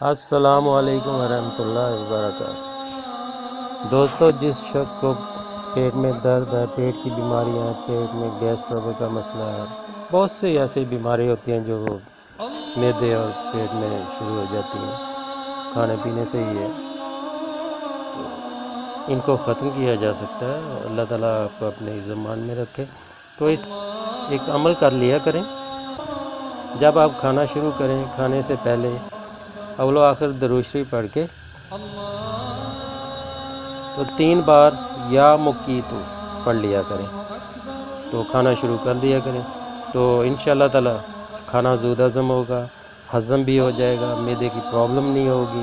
अस्सलामु अलैकुम वरहमतुल्लाहि वबरकातुहू। दोस्तों, जिस शख्स को पेट में दर्द है, पेट की बीमारियां हैं, पेट में गैस ट्रबल का मसला है, बहुत सी ऐसी बीमारी होती हैं जो मैदे और पेट में शुरू हो जाती हैं, खाने पीने से ही है। तो इनको ख़त्म किया जा सकता है। अल्लाह ताला आपको अपने ईमान में रखे। तो इस एक अमल कर लिया करें। जब आप खाना शुरू करें, खाने से पहले अव्वल आखिर दुरूद शरीफ पढ़ के तो 3 बार या मुक्कीतु पढ़ लिया करें, तो खाना शुरू कर दिया करें। तो इंशाअल्लाह ताला खाना ज़ूद हज़म होगा, हज़म भी हो जाएगा, मैदे की प्रॉब्लम नहीं होगी,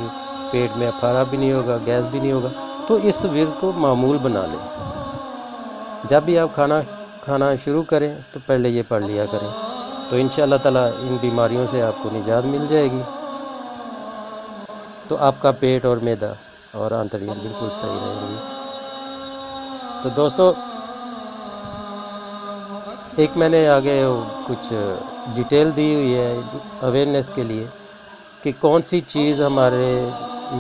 पेट में अफारा भी नहीं होगा, गैस भी नहीं होगा। तो इस विर्द को मामूल बना लें। जब भी आप खाना शुरू करें तो पहले ये पढ़ लिया करें, तो इंशाअल्लाह ताला इन बीमारियों से आपको निजात मिल जाएगी। तो आपका पेट और मैदा और आंतड़ियाँ बिल्कुल सही रहेंगी। तो दोस्तों, एक मैंने आगे कुछ डिटेल दी हुई है अवेयरनेस के लिए कि कौन सी चीज़ हमारे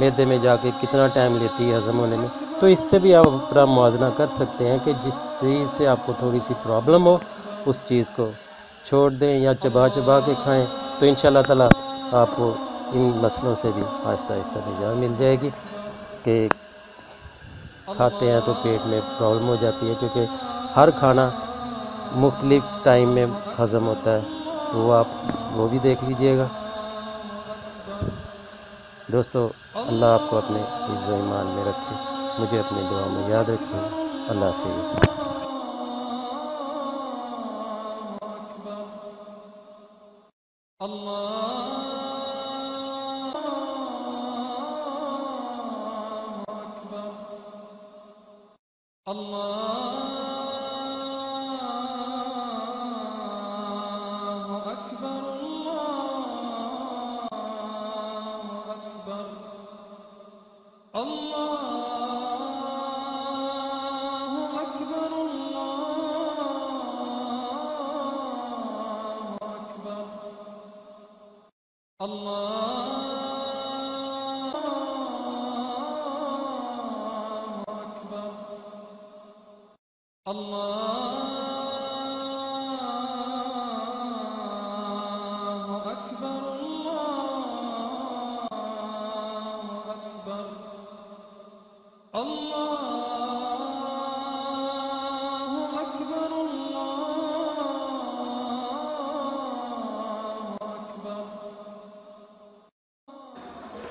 मैदे में जाके कितना टाइम लेती है हज़म होने में। तो इससे भी आप अपना मुआवजा कर सकते हैं कि जिस चीज़ से आपको थोड़ी सी प्रॉब्लम हो उस चीज़ को छोड़ दें या चबा चबा के खाएं। तो इंशाअल्लाह ताला आपको इन मसलों से भी आहिस्ता आहिस्ता निजात मिल जाएगी कि खाते हैं तो पेट में प्रॉब्लम हो जाती है, क्योंकि हर खाना मुख्तलिफ टाइम में हज़म होता है। तो आप वो भी देख लीजिएगा। दोस्तों, अल्लाह आपको अपने हिफ्ज़ व ईमान में रखे, मुझे अपनी दुआ में याद रखिए। अल्लाह हाफ़िज़।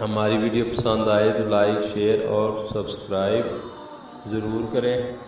हमारी वीडियो पसंद आए तो लाइक, शेयर और सब्सक्राइब ज़रूर करें।